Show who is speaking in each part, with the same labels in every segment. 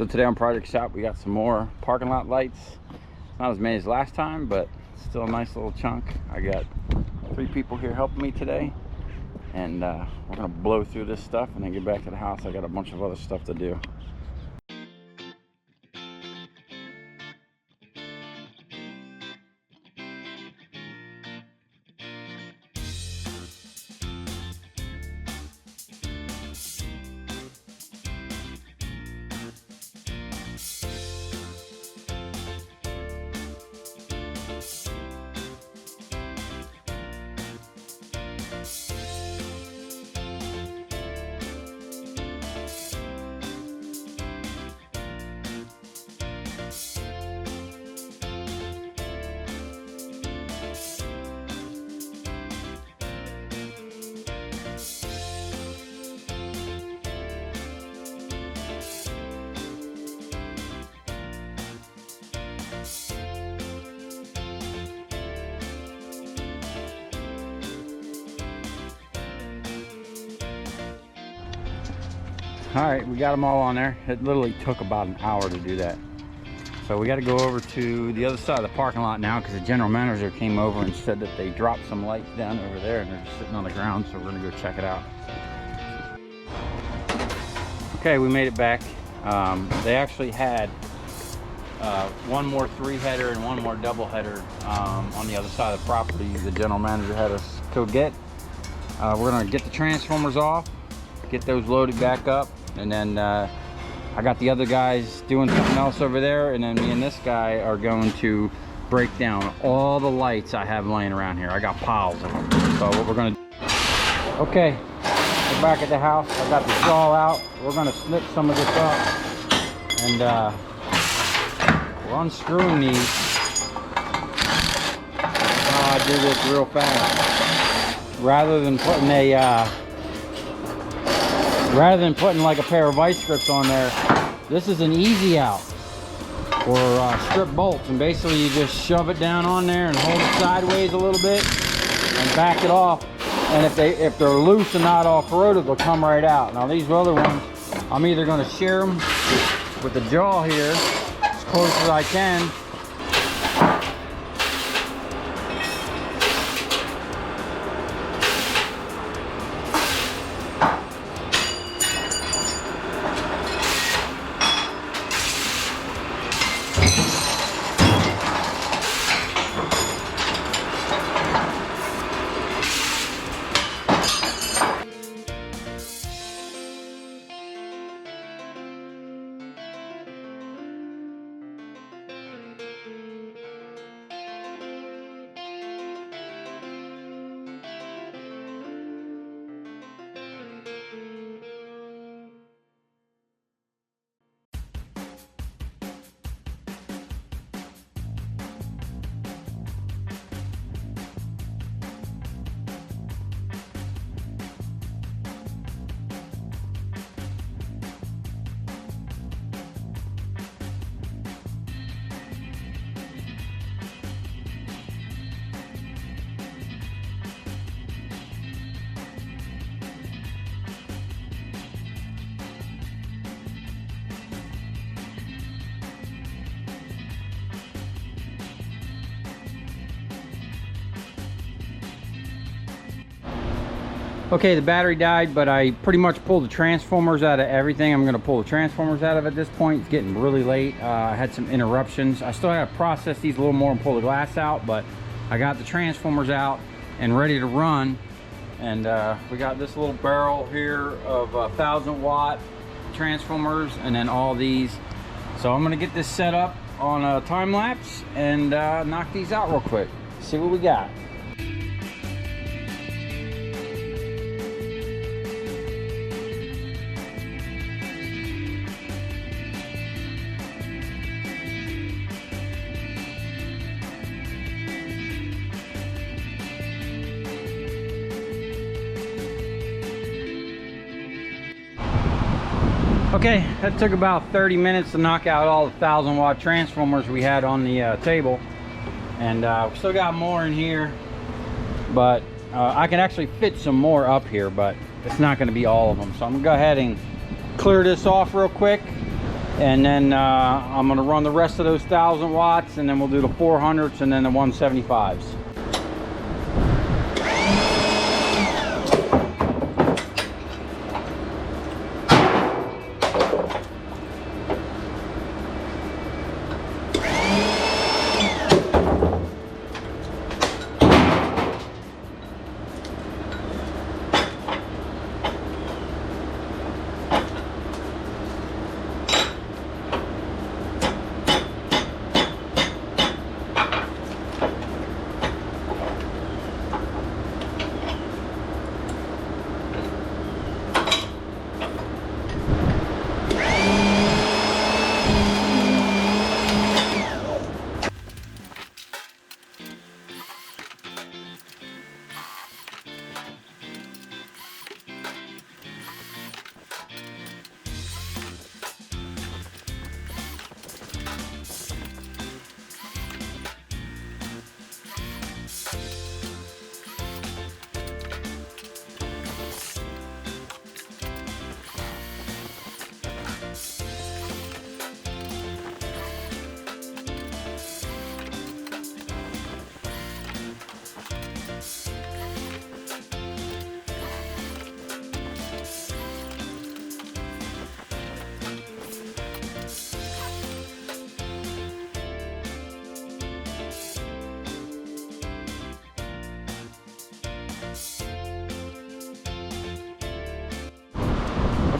Speaker 1: So today on Project Shop, we got some more parking lot lights. Not as many as last time, but still a nice little chunk. I got 3 people here helping me today, and we're gonna blow through this stuff and then get back to the house. I got a bunch of other stuff to do. All right, we got them all on there. It literally took about an hour to do that. So we got to go over to the other side of the parking lot now, because the general manager came over and said that they dropped some lights down over there and they're just sitting on the ground, so we're gonna go check it out. Okay, we made it back. They actually had one more 3-header and one more double-header on the other side of the property. The general manager had us go get. We're gonna get the transformers off, get those loaded back up, and then I got the other guys doing something else over there, and then me and this guy are going to break down all the lights I have laying around here. I got piles of them. So what we're gonna do, okay, we're back at the house. I got the saw out. We're gonna snip some of this up, and we're unscrewing these. I do this real fast rather than putting like a pair of vice grips on there. This is an easy out, or strip bolts, and basically you just shove it down on there and hold it sideways a little bit and back it off, and if they're loose and not all corroded, they'll come right out. Now these other ones, I'm either going to shear them with the jaw here as close as I can, Okay, the battery died, but I pretty much pulled the transformers out of everything. I'm going to pull the transformers out of at this point. It's getting really late. I had some interruptions. I still have to process these a little more and pull the glass out, but I got the transformers out and ready to run. And we got this little barrel here of 1,000-watt transformers, and then all these. So I'm going to get this set up on a time lapse and knock these out real quick. See what we got. Okay, that took about 30 minutes to knock out all the 1,000-watt transformers we had on the table, and we still got more in here, but I can actually fit some more up here, but it's not going to be all of them. So I'm gonna go ahead and clear this off real quick, And then I'm gonna run the rest of those 1000 watts, and then we'll do the 400s and then the 175s.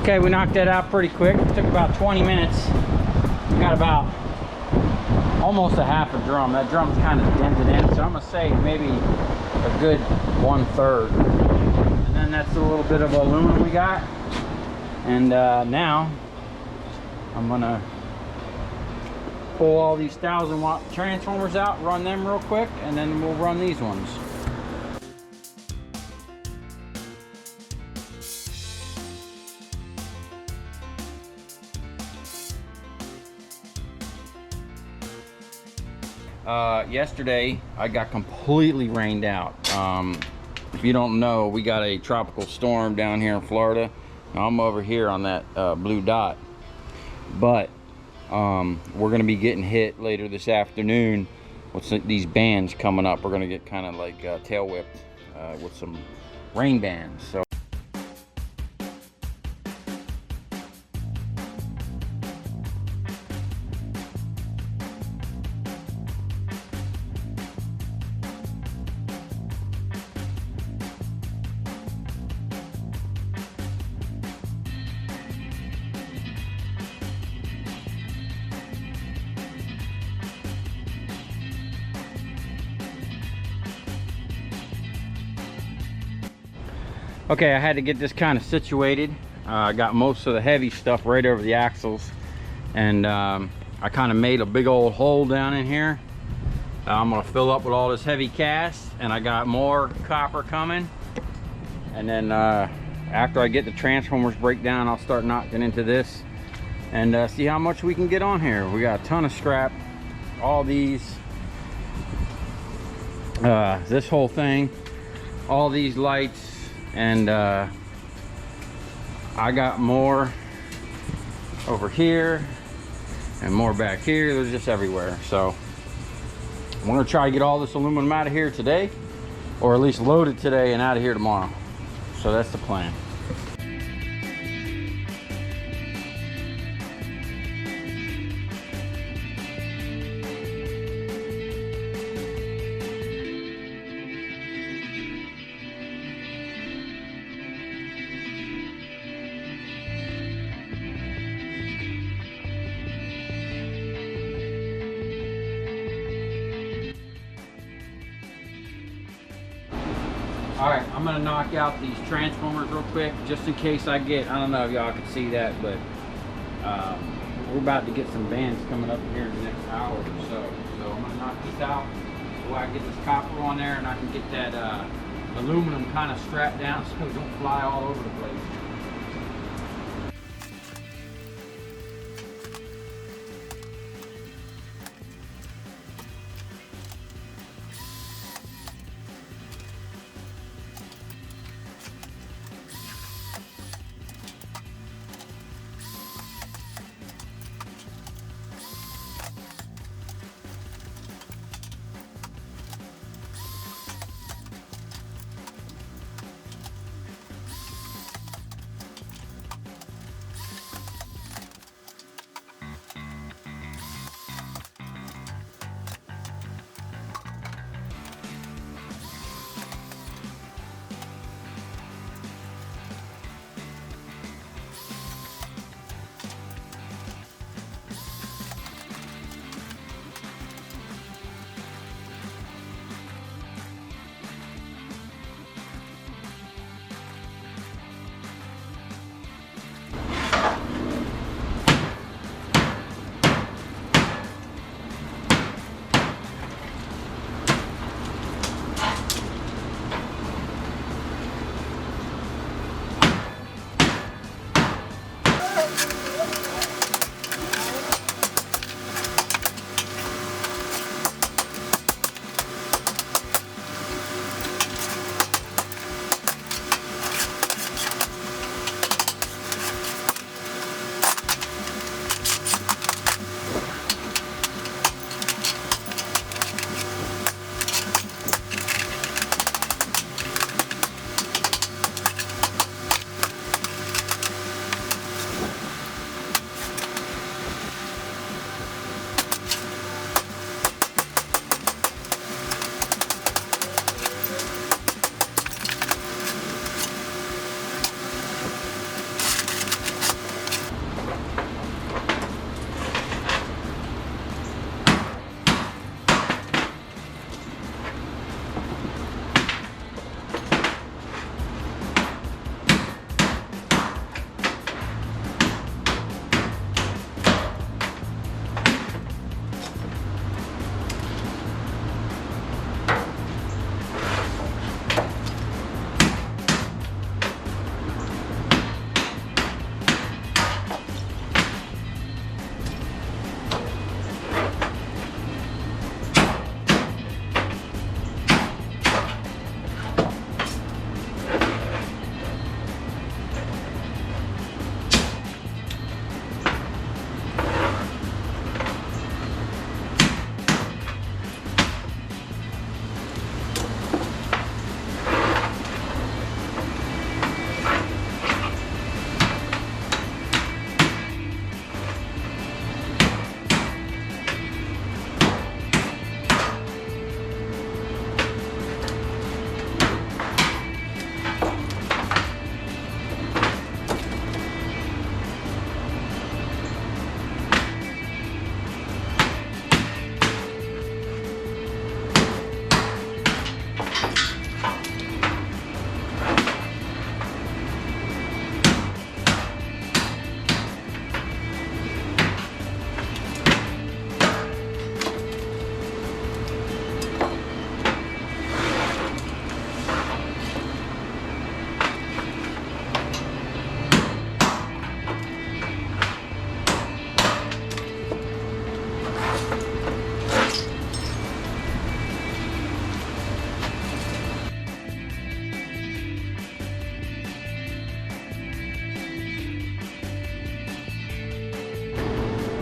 Speaker 1: Okay, we knocked that out pretty quick. It took about 20 minutes. We got about almost a half a drum. That drum's kind of dented in, so I'm gonna say maybe a good 1/3. And then that's a little bit of aluminum we got. And now I'm gonna pull all these 1000 watt transformers out, run them real quick, and then we'll run these ones. Yesterday I got completely rained out. If you don't know, we got a tropical storm down here in Florida. Now, I'm over here on that blue dot, but we're gonna be getting hit later this afternoon with these bands coming up. We're gonna get kind of like tail whipped with some rain bands. So okay, I had to get this kind of situated. I got most of the heavy stuff right over the axles, and I kind of made a big old hole down in here. I'm gonna fill up with all this heavy cast, and I got more copper coming. And then after I get the transformers break down, I'll start knocking into this and see how much we can get on here. We got a ton of scrap, all these, this whole thing, all these lights. And I got more over here and more back here. There's just everywhere. So I'm gonna try to get all this aluminum out of here today, or at least load it today and out of here tomorrow. So that's the plan. All right, I'm gonna knock out these transformers real quick, just in case I don't know if y'all can see that, but we're about to get some bands coming up here in the next hour or so. So I'm gonna knock this out so I can get this copper on there, and I can get that aluminum kind of strapped down so it don't fly all over the place.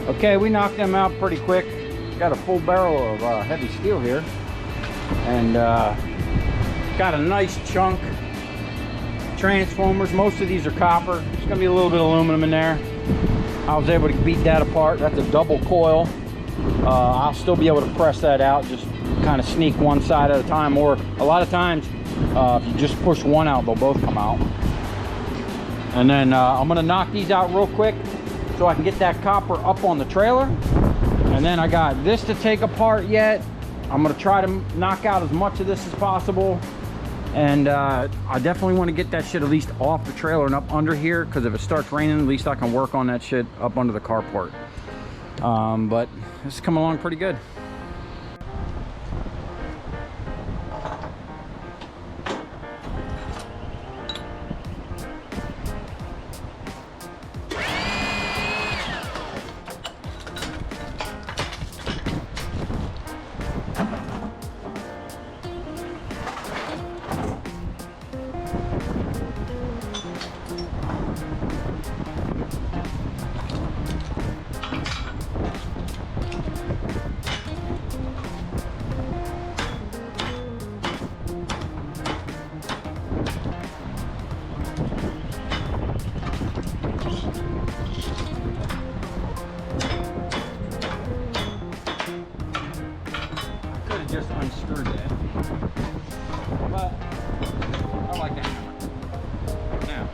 Speaker 1: Okay, we knocked them out pretty quick. Got a full barrel of heavy steel here, and got a nice chunk. Transformers, most of these are copper. There's gonna be a little bit of aluminum in there. I was able to beat that apart. That's a double coil. I'll still be able to press that out, just kind of sneak one side at a time, or a lot of times if you just push one out, they'll both come out. And then I'm gonna knock these out real quick so I can get that copper up on the trailer. And then I got this to take apart yet. I'm gonna try to knock out as much of this as possible. And I definitely want to get that shit at least off the trailer and up under here, because if it starts raining, at least I can work on that shit up under the carport. But this is coming along pretty good. Just unscrewed that, but I like the hammer. Now,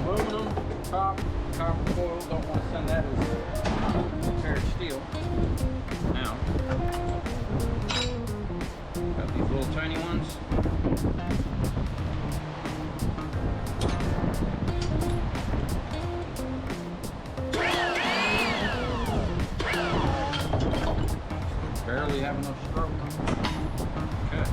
Speaker 1: aluminum top, copper coil. Don't want to send that as paired steel. Now, got these little tiny ones. Barely have enough stroke. Okay.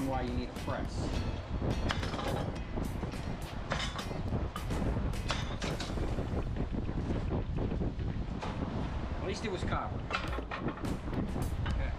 Speaker 1: Why you need a press. At least it was copper. Okay.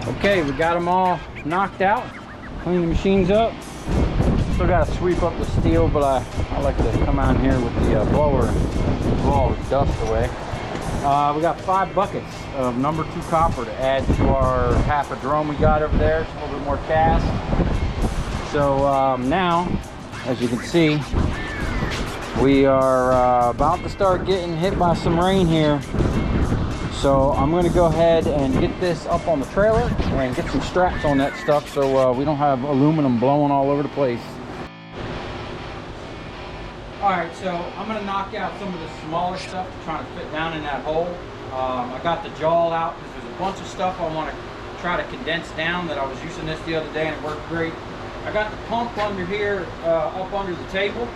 Speaker 1: Okay, we got them all knocked out. Clean the machines up. Still got to sweep up the steel, but I like to come out here with the blower and blow all the dust away. We got 5 buckets of number 2 copper to add to our half a drum we got over there. It's a little bit more cast. So now, as you can see, we are about to start getting hit by some rain here. So I'm going to go ahead and get this up on the trailer and get some straps on that stuff so we don't have aluminum blowing all over the place. Alright, so I'm going to knock out some of the smaller stuff to try to fit down in that hole. I got the jaw out because there's a bunch of stuff I want to try to condense down that I was using this the other day and it worked great. I got the pump under here, up under the table.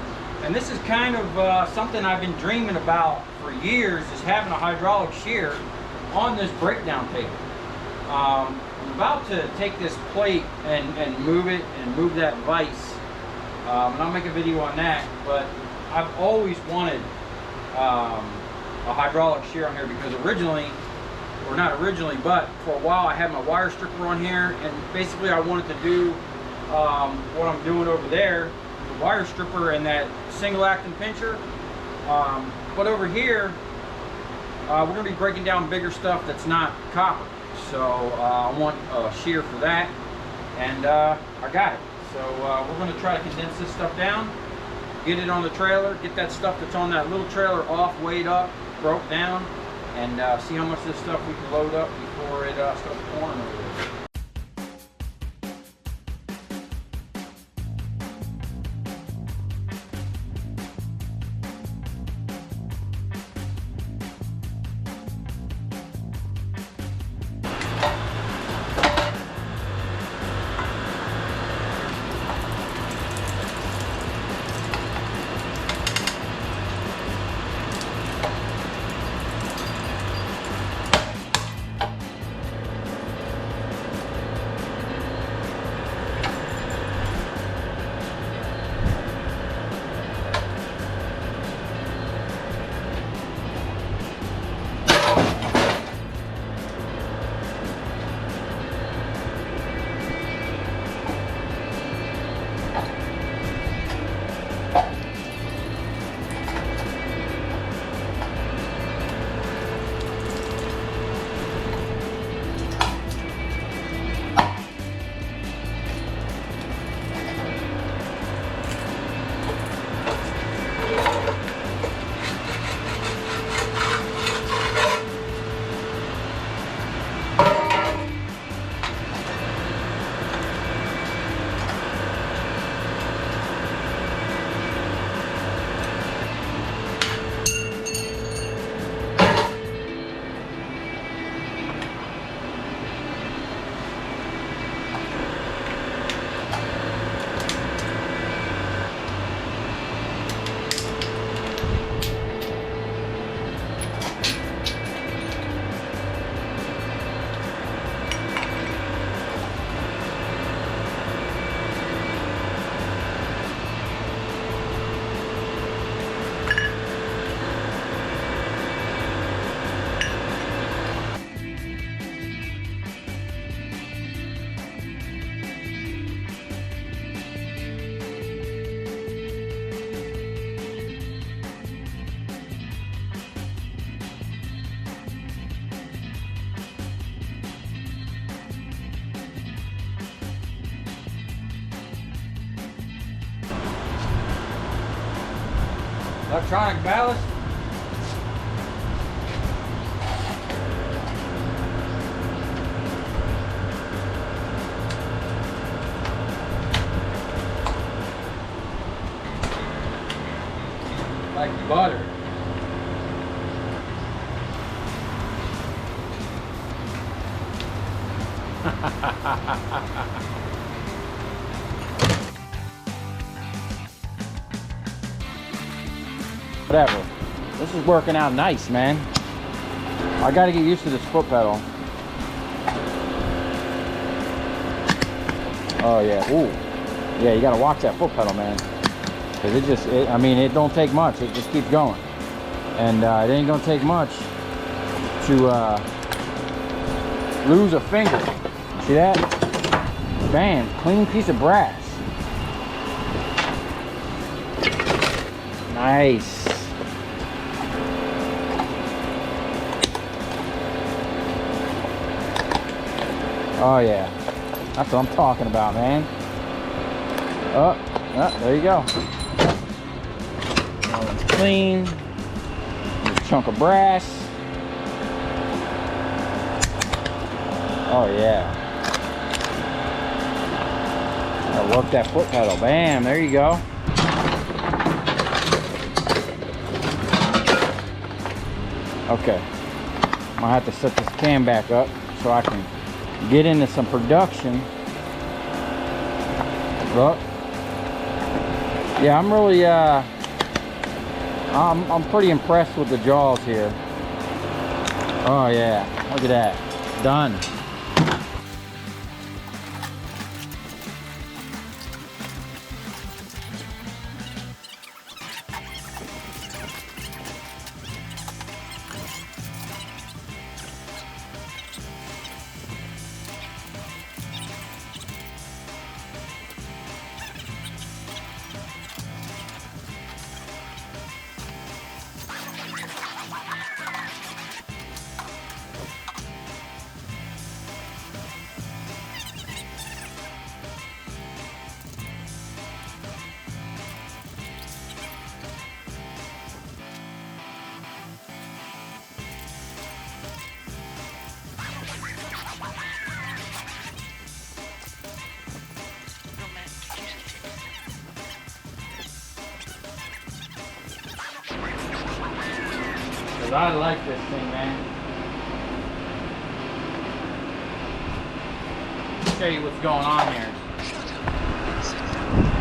Speaker 1: And this is kind of something I've been dreaming about for years, is having a hydraulic shear on this breakdown table. I'm about to take this plate and move it and move that vise. And I'll make a video on that, but I've always wanted a hydraulic shear on here because originally, or not originally, but for a while I had my wire stripper on here, and basically I wanted to do what I'm doing over there, the wire stripper and that single acting pincher. But over here, we're going to be breaking down bigger stuff that's not copper. So I want a shear for that, and I got it. So we're going to try to condense this stuff down, get it on the trailer, get that stuff that's on that little trailer off, weighed up, broke down, and see how much of this stuff we can load up before it starts pouring over there. Electronic ballast. Like butter. Whatever. This is working out nice, man. I gotta get used to this foot pedal. Oh yeah, ooh. Yeah, you gotta watch that foot pedal, man. Cause I mean, it don't take much. It just keeps going. And it ain't gonna take much to lose a finger. See that? Bam, clean piece of brass. Nice. Oh yeah, that's what I'm talking about, man. Oh, there you go. Now it's clean. There's a chunk of brass. Oh yeah. Gotta work that foot pedal. Bam, there you go. Okay, I'm gonna have to set this cam back up so I can get into some production. Look. Yeah, I'm really I'm pretty impressed with the jaws here. Oh yeah, look at that. Done. I like this thing, man. I'll show you what's going on here.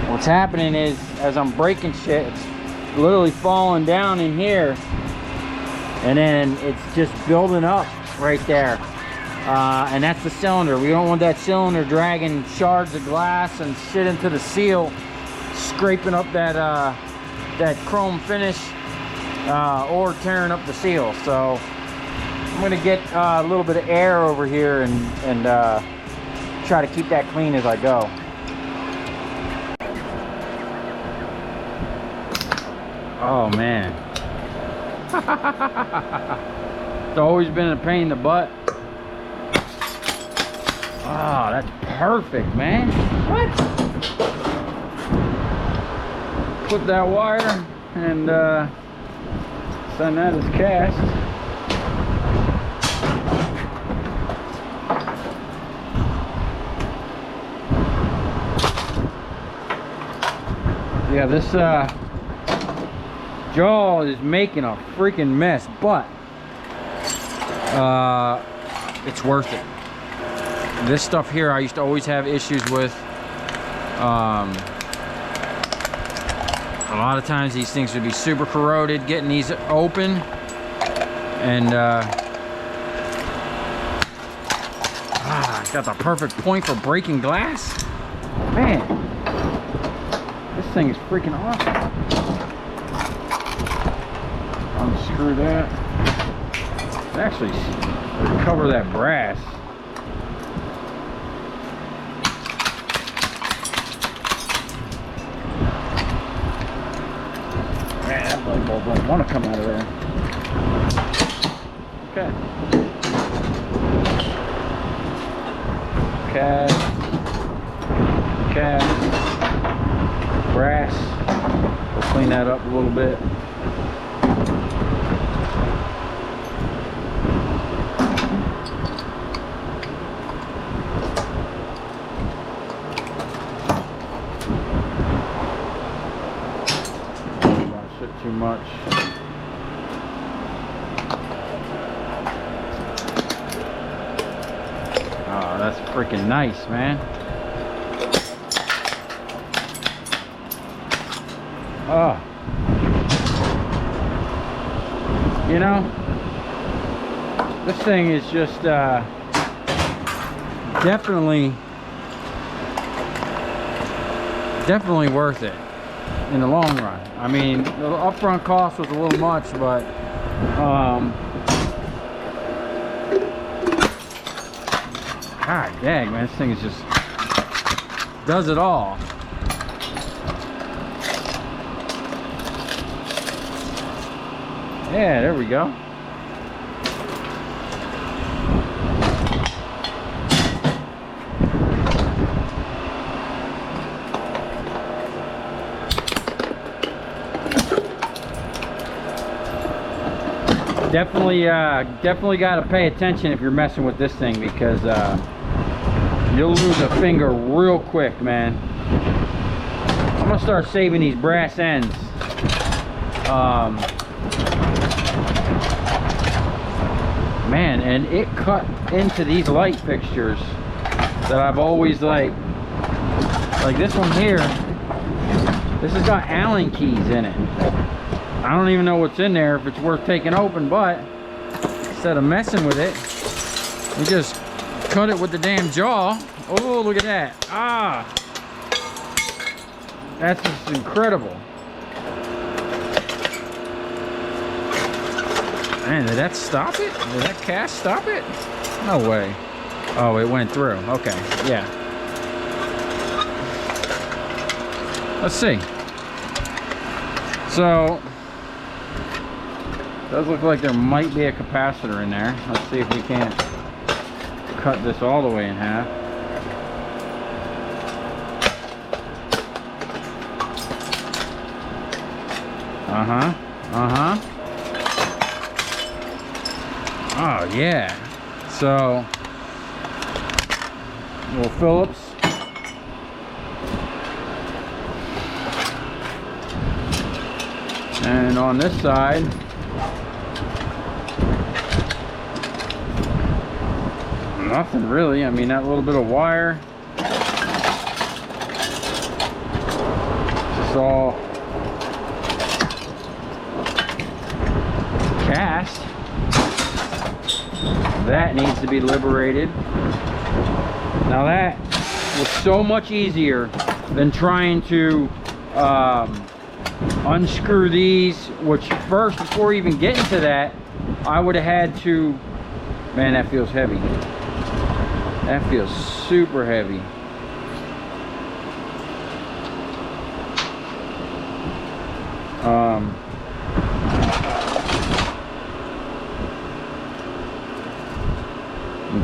Speaker 1: What's happening is, as I'm breaking shit, it's literally falling down in here, and then it's just building up right there. And that's the cylinder. We don't want that cylinder dragging shards of glass and shit into the seal, scraping up that that chrome finish. Or tearing up the seal. So I'm gonna get a little bit of air over here and try to keep that clean as I go. Oh man. It's always been a pain in the butt. Oh, that's perfect, man. What? Put that wire and send that as cast. Yeah, this jaw is making a freaking mess, but it's worth it. This stuff here I used to always have issues with. A lot of times these things would be super corroded getting these open, and it's got the perfect point for breaking glass. Man, this thing is freaking awesome. Unscrew that. Actually cover that brass. Light bulb don't want to come out of there. Okay. Cast. Brass. We'll clean that up a little bit. Too much. Oh, that's freaking nice, man. Oh, you know, this thing is just definitely worth it in the long run. I mean, the upfront cost was a little much, but God dang, man, this thing is just does it all. Yeah, there we go. Definitely got to pay attention if you're messing with this thing, because you'll lose a finger real quick, man. I'm gonna start saving these brass ends. Man, and it cut into these light fixtures that I've always like this one here. This has got Allen keys in it. I don't even know what's in there, if it's worth taking open, but instead of messing with it, we just cut it with the damn jaw. Oh, look at that. Ah, that's just incredible. Man, did that stop it? Did that cast stop it? No way. Oh, it went through. Okay, yeah. Let's see. So, does look like there might be a capacitor in there. Let's see if we can't cut this all the way in half. Oh yeah. So, little Phillips. And on this side, nothing really. I mean, that little bit of wire, just all cast. That needs to be liberated. Now that was so much easier than trying to unscrew these, which first, before even getting to that, I would have had to, man, that feels heavy. That feels super heavy.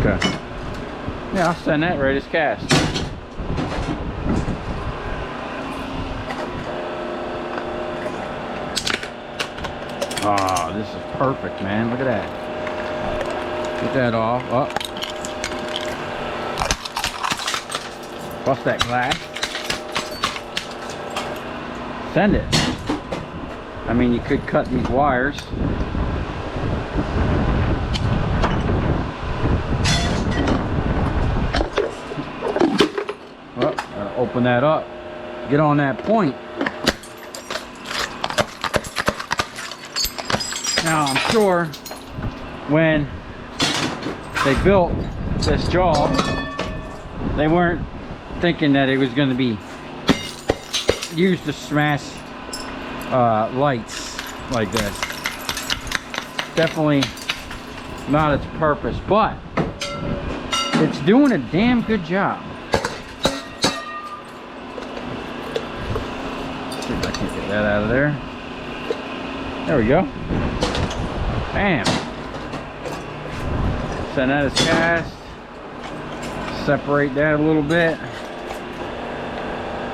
Speaker 1: Okay. Yeah, I'll send that right as cast. Oh, this is perfect, man. Look at that. Get that off. Oh. Bust that glass. Send it. I mean, you could cut these wires. Oh, gotta open that up. Get on that point. Now, I'm sure when they built this jaw, they weren't thinking that it was going to be used to smash lights like this. Definitely not its purpose, but it's doing a damn good job. Let's see if I can get that out of there. There we go. Bam. Send that as cast. Separate that a little bit.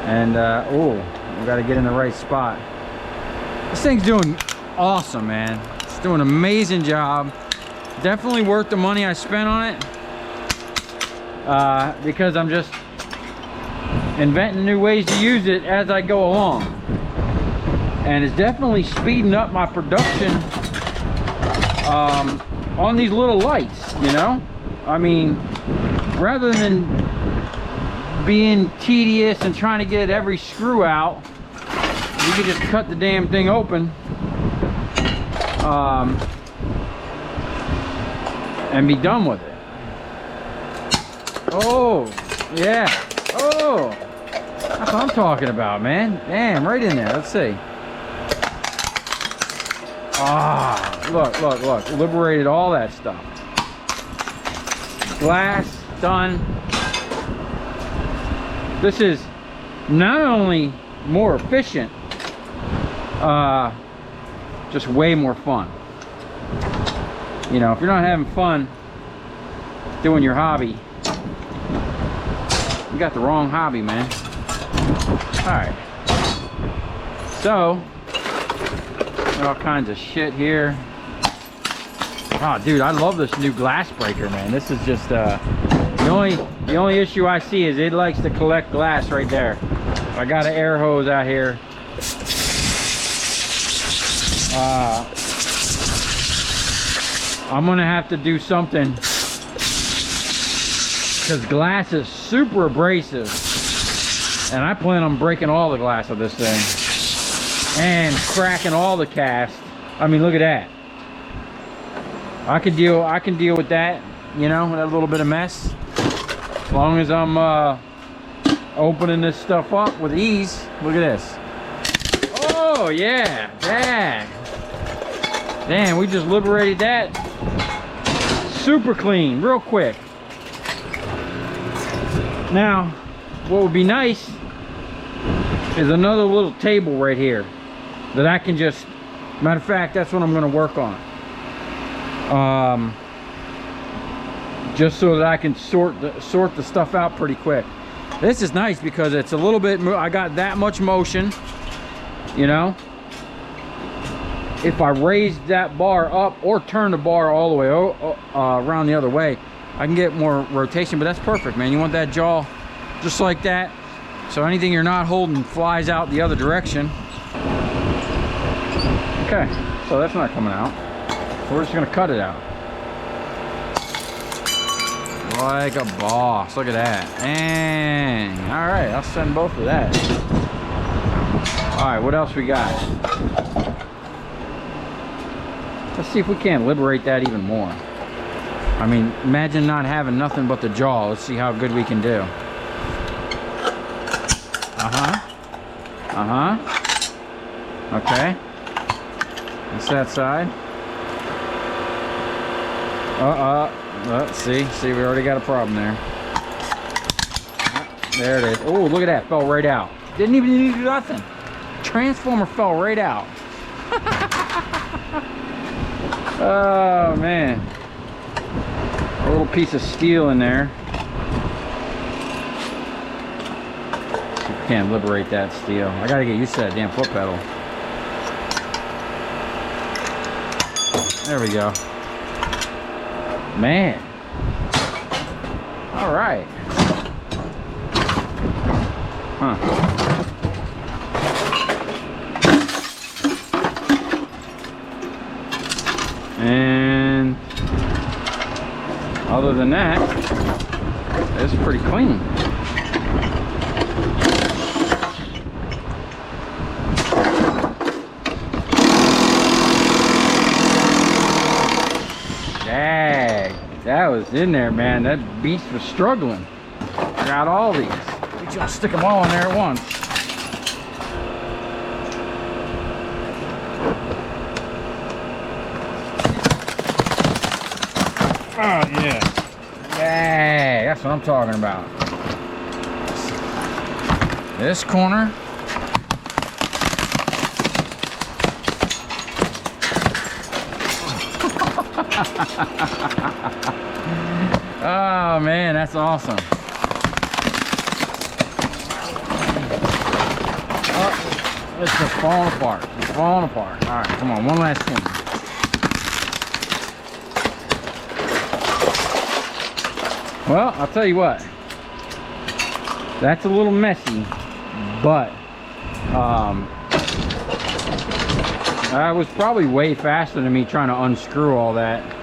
Speaker 1: And oh, we got to get in the right spot. This thing's doing awesome, man. It's doing an amazing job. Definitely worth the money I spent on it, because I'm just inventing new ways to use it as I go along, and it's definitely speeding up my production on these little lights, you know. I mean, rather than being tedious and trying to get every screw out, you can just cut the damn thing open and be done with it. Oh yeah, oh, that's what I'm talking about, man. Damn, right in there. Let's see. Ah, look, liberated all that stuff. Glass, done. This is not only more efficient, just way more fun. You know, if you're not having fun doing your hobby, you got the wrong hobby, man. All right. So, all kinds of shit here. Oh, dude, I love this new glass breaker, man. This is just the only issue I see is it likes to collect glass right there. I got an air hose out here. I'm gonna have to do something because glass is super abrasive, and I plan on breaking all the glass of this thing and cracking all the cast. I mean, look at that. I can deal with that, you know, that little bit of mess, as long as I'm opening this stuff up with ease. Look at this. Oh yeah, damn, we just liberated that. Super clean, real quick. Now, what would be nice is another little table right here that I can just, matter of fact, that's what I'm going to work on. Just so that I can sort the stuff out pretty quick. This is nice because it's a little bit, I got that much motion, you know. If I raise that bar up or turn the bar all the way around the other way, I can get more rotation, but that's perfect, man. You want that jaw just like that, so anything you're not holding flies out the other direction. Okay, so that's not coming out. So we're just gonna cut it out. Like a boss, look at that. Dang, all right, I'll send both of that. All right, what else we got? Let's see if we can't liberate that even more. I mean, imagine not having nothing but the jaw. Let's see how good we can do. Okay. That's that side. See, we already got a problem there. There it is. Oh, look at that, fell right out. Didn't even need to do nothing. Transformer fell right out. Oh man, a little piece of steel in there. Can't liberate that steel. I gotta get used to that damn foot pedal. There we go. Man. All right. Huh. And other than that, it's pretty clean. Dang, that was in there, man. That beast was struggling. I got all these. We just stick them all in there at once. Oh yeah. Dang, that's what I'm talking about. This corner. Oh man, that's awesome. Oh, it's just falling apart. It's falling apart. All right, come on, one last one. Well, I'll tell you what. That's a little messy, but that was probably way faster than me trying to unscrew all that.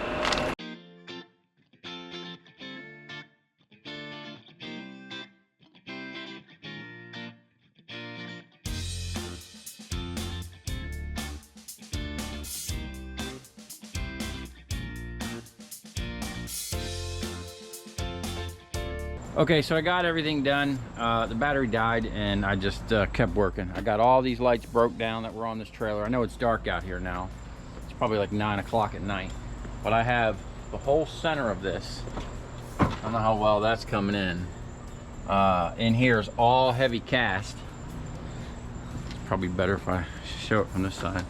Speaker 1: Okay, so I got everything done. The battery died and I just kept working. I got all these lights broke down that were on this trailer. I know it's dark out here now. It's probably like 9 o'clock at night. But I have the whole center of this don't know how well that's coming in. In here is all heavy cast. Probably better if I show it from this side.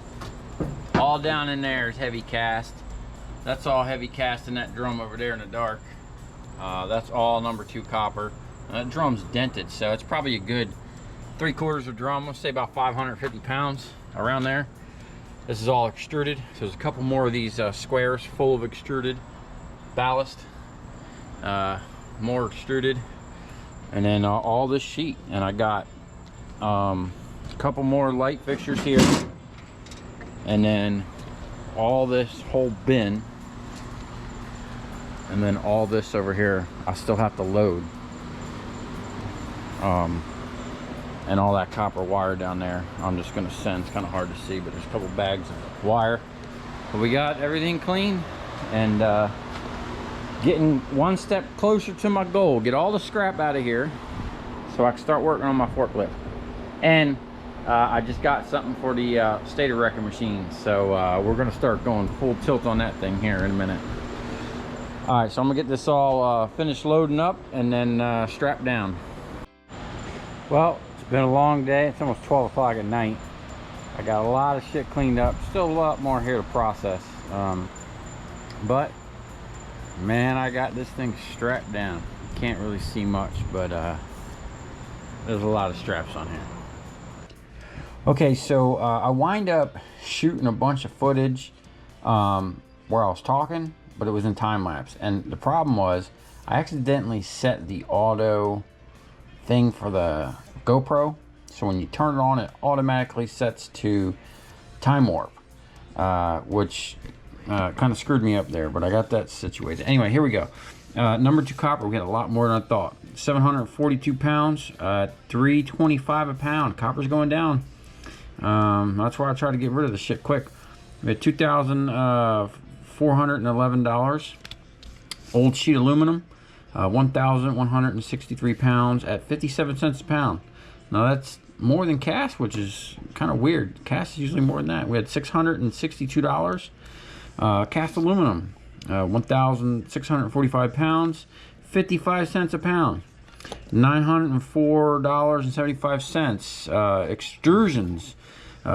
Speaker 1: All down in there is heavy cast. That's all heavy cast in that drum over there in the dark. That's all number 2 copper. That drum's dented, so it's probably a good 3/4 of drum. Let's say about 550 pounds, around there. This is all extruded. So there's a couple more of these squares full of extruded ballast. More extruded. And then all this sheet. And I got a couple more light fixtures here. And then all this whole bin. And then all this over here, I still have to load. And all that copper wire down there, I'm just gonna send. It's kind of hard to see, but there's a couple bags of wire. But we got everything clean and getting one step closer to my goal. Get all the scrap out of here so I can start working on my forklift. And I just got something for the stator wrecking machine. So we're gonna start going full tilt on that thing here in a minute. All right, so I'm gonna get this all finished loading up and then strapped down. Well, it's been a long day. It's almost 12 o'clock at night. I got a lot of shit cleaned up. Still a lot more here to process. But man, I got this thing strapped down. You can't really see much, but there's a lot of straps on here. Okay, so I wind up shooting a bunch of footage where I was talking, but it was in time lapse. And the problem was I accidentally set the auto thing for the GoPro, so when you turn it on, it automatically sets to time warp, which kind of screwed me up there, but I got that situated. Anyway, here we go. Number 2 copper, we got a lot more than I thought. 742 pounds, $3.25 a pound. Copper's going down. That's why I try to get rid of the shit quick. We had $2,411. Old sheet aluminum. 1,163 pounds at 57 cents a pound. Now that's more than cast, which is kind of weird. Cast is usually more than that. We had $662. Cast aluminum, 1,645 pounds, 55 cents a pound. $904.75. Extrusions,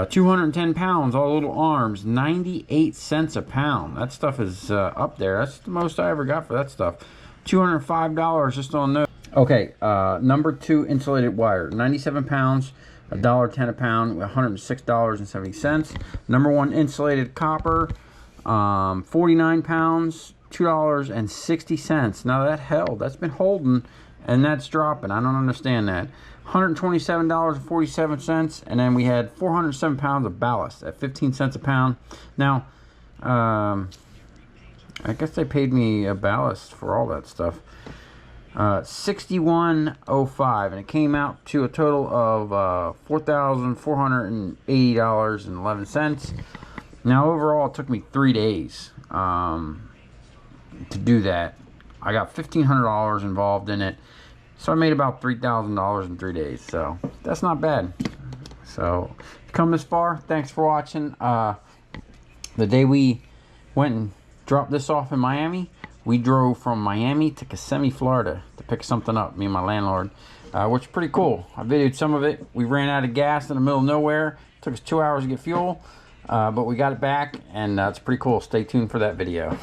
Speaker 1: 210 pounds, all little arms, 98 cents a pound. That stuff is up there. That's the most I ever got for that stuff. $205 just on those. Okay, number 2 insulated wire, 97 pounds, $1.10 a pound, $106.70. Number 1 insulated copper, 49 pounds, $2.60. Now that held, that's been holding, and that's dropping. I don't understand that. $127.47, and then we had 407 pounds of ballast at 15 cents a pound. Now, I guess they paid me a ballast for all that stuff. $61.05, and it came out to a total of $4,480.11. Now overall, it took me 3 days to do that. I got $1,500 involved in it, so I made about $3,000 in 3 days. So that's not bad. So if you come this far, thanks for watching. The day we went and dropped this off in Miami, we drove from Miami to Kissimmee, Florida to pick something up, me and my landlord, which is pretty cool. I videoed some of it. We ran out of gas in the middle of nowhere. It took us 2 hours to get fuel, but we got it back, and it's pretty cool. Stay tuned for that video.